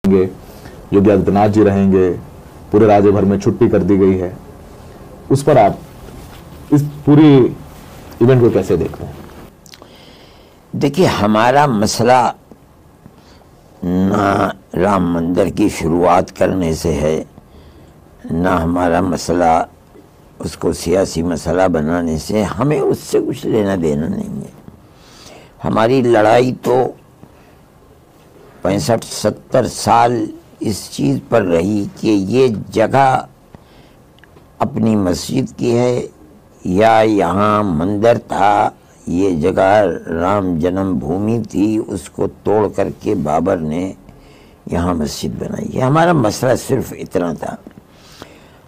योगी आदित्यनाथ जी रहेंगे, पूरे राज्य भर में छुट्टी कर दी गई है, उस पर आप इस पूरी इवेंट को कैसे देखते हैं? देखिए, हमारा मसला ना राम मंदिर की शुरुआत करने से है, ना हमारा मसला उसको सियासी मसला बनाने से। हमें उससे कुछ लेना देना नहीं है। हमारी लड़ाई तो 65-70 साल इस चीज़ पर रही कि ये जगह अपनी मस्जिद की है या यहाँ मंदिर था, ये जगह राम जन्मभूमि थी, उसको तोड़ करके बाबर ने यहाँ मस्जिद बनाई है। हमारा मसला सिर्फ इतना था।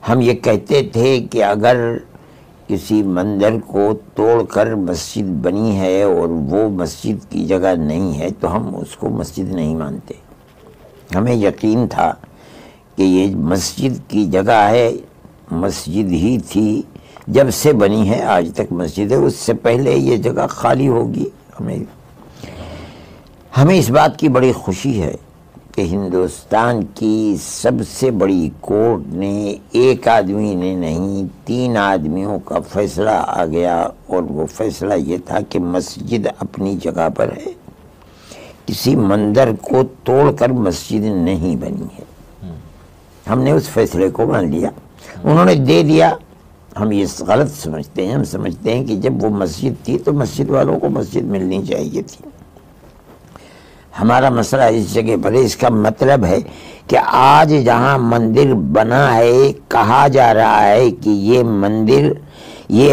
हम ये कहते थे कि अगर किसी मंदिर को तोड़कर मस्जिद बनी है और वो मस्जिद की जगह नहीं है तो हम उसको मस्जिद नहीं मानते। हमें यकीन था कि ये मस्जिद की जगह है, मस्जिद ही थी, जब से बनी है आज तक मस्जिद है, उससे पहले ये जगह खाली होगी। हमें इस बात की बड़ी खुशी है कि हिंदुस्तान की सबसे बड़ी कोर्ट ने, एक आदमी ने नहीं 3 आदमियों का फैसला आ गया और वो फैसला ये था कि मस्जिद अपनी जगह पर है, किसी मंदिर को तोड़कर मस्जिद नहीं बनी है। हमने उस फैसले को मान लिया, उन्होंने दे दिया। हम ये गलत समझते हैं, हम समझते हैं कि जब वो मस्जिद थी तो मस्जिद वालों को मस्जिद मिलनी चाहिए थी। हमारा मसला इस जगह पर है। इसका मतलब है कि आज जहाँ मंदिर बना है, कहा जा रहा है कि ये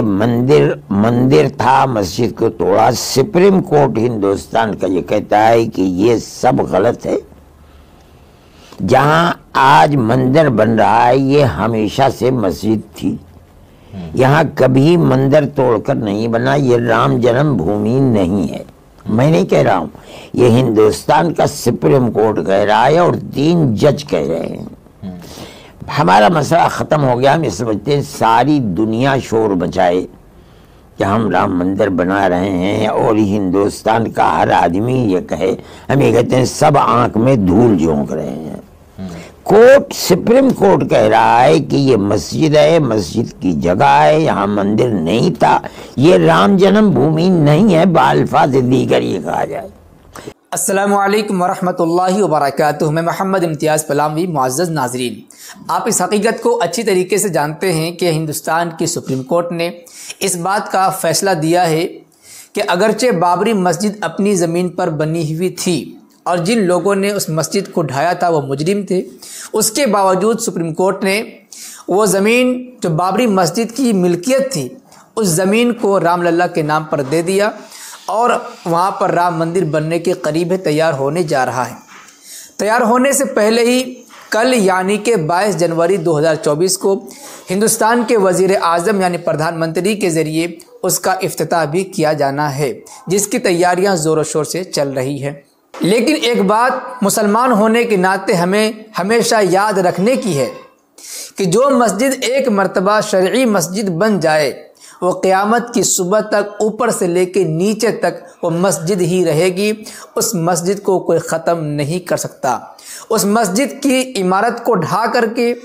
मंदिर था, मस्जिद को तोड़ा। सुप्रीम कोर्ट हिंदुस्तान का ये कहता है कि ये सब गलत है। जहाँ आज मंदिर बन रहा है ये हमेशा से मस्जिद थी, यहाँ कभी मंदिर तोड़कर नहीं बना। ये राम जन्मभूमि नहीं है, मैं नहीं कह रहा हूँ, ये हिंदुस्तान का सुप्रीम कोर्ट कह रहा है और 3 जज कह रहे हैं। हमारा मसला ख़त्म हो गया। हम ये समझते हैं सारी दुनिया शोर मचाए कि हम राम मंदिर बना रहे हैं और हिंदुस्तान का हर आदमी ये कहे, हम ये कहते हैं सब आंख में धूल झोंक रहे हैं। कोर्ट, सुप्रीम कोर्ट कह रहा है कि ये मस्जिद है, मस्जिद की जगह है, यहाँ मंदिर नहीं था, ये राम जन्मभूमि नहीं है, बाल्फाज़ दीगर ये कहा जाए। अस्सलामु अलैकुम वरहमतुल्लाहि वबरकातुहू। मैं मोहम्मद इम्तियाज़ पलामवी। मुअज़्ज़ज़ नाज़रीन, आप इस हकीकत को अच्छी तरीके से जानते हैं कि हिंदुस्तान की सुप्रीम कोर्ट ने इस बात का फ़ैसला दिया है कि अगरचे बाबरी मस्जिद अपनी ज़मीन पर बनी हुई थी और जिन लोगों ने उस मस्जिद को ढाया था वो मुजरिम थे, उसके बावजूद सुप्रीम कोर्ट ने वो ज़मीन जो बाबरी मस्जिद की मिल्कियत थी, उस ज़मीन को रामलला के नाम पर दे दिया और वहाँ पर राम मंदिर बनने के करीब है, तैयार होने जा रहा है। तैयार होने से पहले ही कल यानी कि 22 जनवरी 2024 को हिंदुस्तान के वज़ीर आज़म यानी प्रधानमंत्री के ज़रिए उसका इफ्तिताह भी किया जाना है, जिसकी तैयारियाँ ज़ोरों शोर से चल रही है। लेकिन एक बात मुसलमान होने के नाते हमें हमेशा याद रखने की है कि जो मस्जिद एक मर्तबा शरई मस्जिद बन जाए वो क़यामत की सुबह तक ऊपर से लेके नीचे तक वो मस्जिद ही रहेगी। उस मस्जिद को कोई ख़त्म नहीं कर सकता। उस मस्जिद की इमारत को ढा करके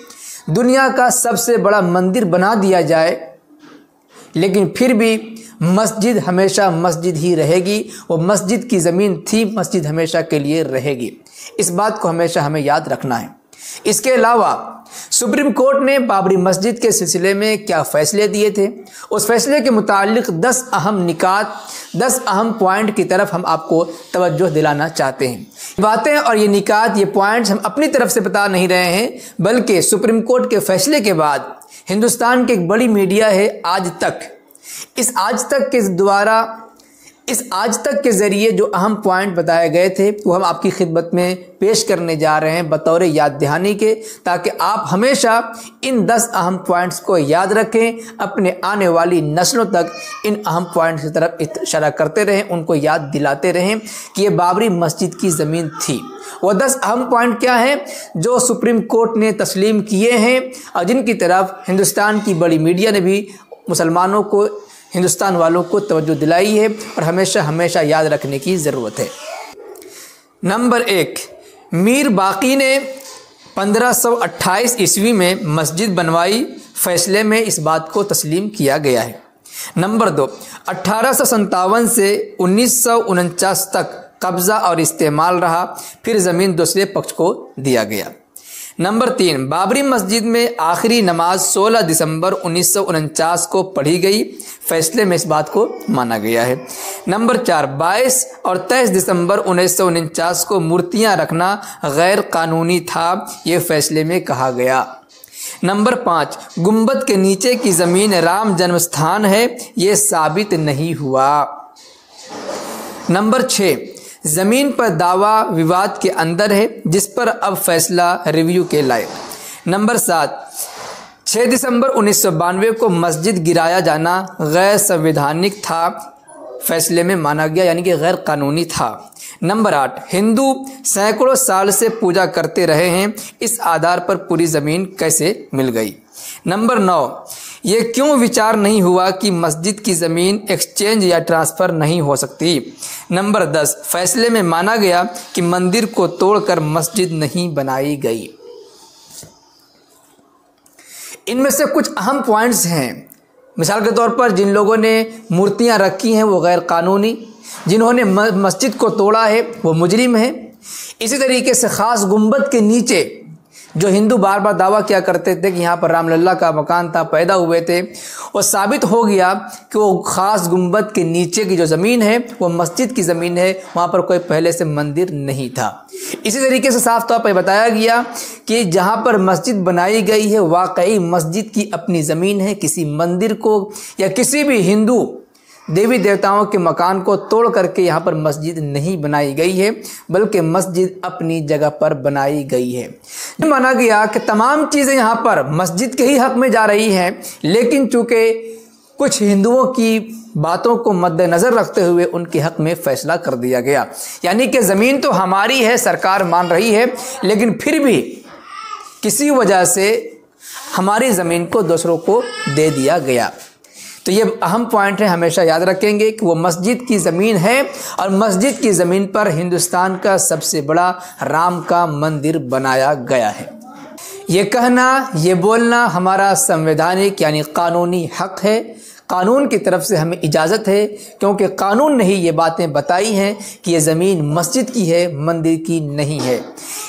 दुनिया का सबसे बड़ा मंदिर बना दिया जाए, लेकिन फिर भी मस्जिद हमेशा मस्जिद ही रहेगी। वो मस्जिद की ज़मीन थी, मस्जिद हमेशा के लिए रहेगी। इस बात को हमेशा हमें याद रखना है। इसके अलावा सुप्रीम कोर्ट ने बाबरी मस्जिद के सिलसिले में क्या फ़ैसले दिए थे, उस फैसले के मुतालिक 10 अहम निकात, 10 अहम पॉइंट की तरफ हम आपको तवज्जो दिलाना चाहते हैं। बातें और ये निकात, ये पॉइंट्स हम अपनी तरफ से बता नहीं रहे हैं, बल्कि सुप्रीम कोर्ट के फैसले के बाद हिंदुस्तान की एक बड़ी मीडिया है आज तक, इस आज तक के ज़रिए जो अहम पॉइंट बताए गए थे वो हम आपकी खिदमत में पेश करने जा रहे हैं बतौर याद दहानी के, ताकि आप हमेशा इन 10 अहम पॉइंट्स को याद रखें, अपने आने वाली नस्लों तक इन अहम पॉइंट्स की तरफ इशारा करते रहें, उनको याद दिलाते रहें कि ये बाबरी मस्जिद की ज़मीन थी। वो 10 अहम पॉइंट क्या हैं जो सुप्रीम कोर्ट ने तस्लीम किए हैं और जिनकी तरफ हिंदुस्तान की बड़ी मीडिया ने भी मुसलमानों को, हिंदुस्तान वालों को तवज्जो दिलाई है और हमेशा हमेशा याद रखने की ज़रूरत है। नंबर 1, मीर बाकी ने 1528 ईस्वी में मस्जिद बनवाई, फैसले में इस बात को तस्लीम किया गया है। नंबर 2, 1857 से 1949 तक कब्ज़ा और इस्तेमाल रहा, फिर ज़मीन दूसरे पक्ष को दिया गया। नंबर 3, बाबरी मस्जिद में आखिरी नमाज 16 दिसंबर 1949 को पढ़ी गई, फैसले में इस बात को माना गया है। नंबर 4, 22 और 23 दिसंबर 1949 को मूर्तियां रखना गैर कानूनी था, ये फैसले में कहा गया। नंबर 5, गुंबद के नीचे की ज़मीन राम जन्मस्थान है, ये साबित नहीं हुआ। नंबर 6, ज़मीन पर दावा विवाद के अंदर है, जिस पर अब फैसला रिव्यू के लायक। नंबर 7, 6 दिसंबर 1992 को मस्जिद गिराया जाना गैर संवैधानिक था, फैसले में माना गया, यानी कि गैर कानूनी था। नंबर 8, हिंदू सैकड़ों साल से पूजा करते रहे हैं, इस आधार पर पूरी ज़मीन कैसे मिल गई। नंबर 9, ये क्यों विचार नहीं हुआ कि मस्जिद की ज़मीन एक्सचेंज या ट्रांसफ़र नहीं हो सकती। नंबर 10, फैसले में माना गया कि मंदिर को तोड़कर मस्जिद नहीं बनाई गई। इनमें से कुछ अहम पॉइंट्स हैं। मिसाल के तौर पर जिन लोगों ने मूर्तियां रखी हैं वो गैर कानूनी, जिन्होंने मस्जिद को तोड़ा है वो मुजरिम है। इसी तरीके से ख़ास गुंबद के नीचे जो हिंदू बार बार दावा किया करते थे कि यहाँ पर रामलल्ला का मकान था, पैदा हुए थे, वो साबित हो गया कि वो ख़ास गुंबद के नीचे की जो ज़मीन है वो मस्जिद की ज़मीन है, वहाँ पर कोई पहले से मंदिर नहीं था। इसी तरीके से साफ तौर पर बताया गया कि जहाँ पर मस्जिद बनाई गई है वाकई मस्जिद की अपनी ज़मीन है, किसी मंदिर को या किसी भी हिंदू देवी देवताओं के मकान को तोड़ करके यहाँ पर मस्जिद नहीं बनाई गई है, बल्कि मस्जिद अपनी जगह पर बनाई गई है। माना गया कि तमाम चीज़ें यहाँ पर मस्जिद के ही हक़ में जा रही हैं, लेकिन चूँकि कुछ हिंदुओं की बातों को मद्देनज़र रखते हुए उनके हक़ में फ़ैसला कर दिया गया। यानी कि ज़मीन तो हमारी है, सरकार मान रही है, लेकिन फिर भी किसी वजह से हमारी ज़मीन को दूसरों को दे दिया गया। तो ये अहम पॉइंट है, हमेशा याद रखेंगे कि वो मस्जिद की ज़मीन है और मस्जिद की ज़मीन पर हिंदुस्तान का सबसे बड़ा राम का मंदिर बनाया गया है। ये कहना, ये बोलना हमारा संवैधानिक यानी कानूनी हक़ है। कानून की तरफ से हमें इजाज़त है, क्योंकि कानून ने ही ये बातें बताई हैं कि ये ज़मीन मस्जिद की है, मंदिर की नहीं है।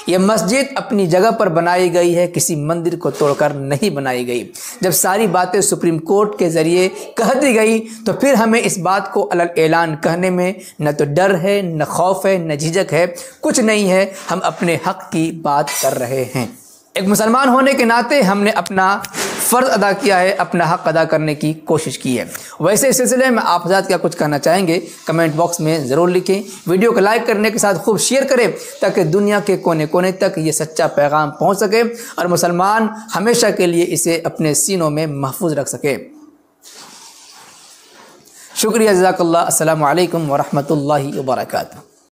ये मस्जिद अपनी जगह पर बनाई गई है, किसी मंदिर को तोड़कर नहीं बनाई गई। जब सारी बातें सुप्रीम कोर्ट के ज़रिए कह दी गई तो फिर हमें इस बात को अलग ऐलान कहने में न तो डर है, न खौफ है, न झिझक है, कुछ नहीं है। हम अपने हक़ की बात कर रहे हैं। एक मुसलमान होने के नाते हमने अपना फ़र्ज़ अदा किया है, अपना हक़ अदा करने की कोशिश की है। वैसे इस सिलसिले में आप हज़रात क्या कुछ कहना चाहेंगे कमेंट बॉक्स में ज़रूर लिखें। वीडियो को लाइक करने के साथ खूब शेयर करें ताकि दुनिया के कोने कोने तक ये सच्चा पैगाम पहुँच सके और मुसलमान हमेशा के लिए इसे अपने सीनों में महफूज रख सके। शुक्रिया, जज़ाकल्लाह। अस्सलामु अलैकुम व रहमतुल्लाहि व बरकातुहू।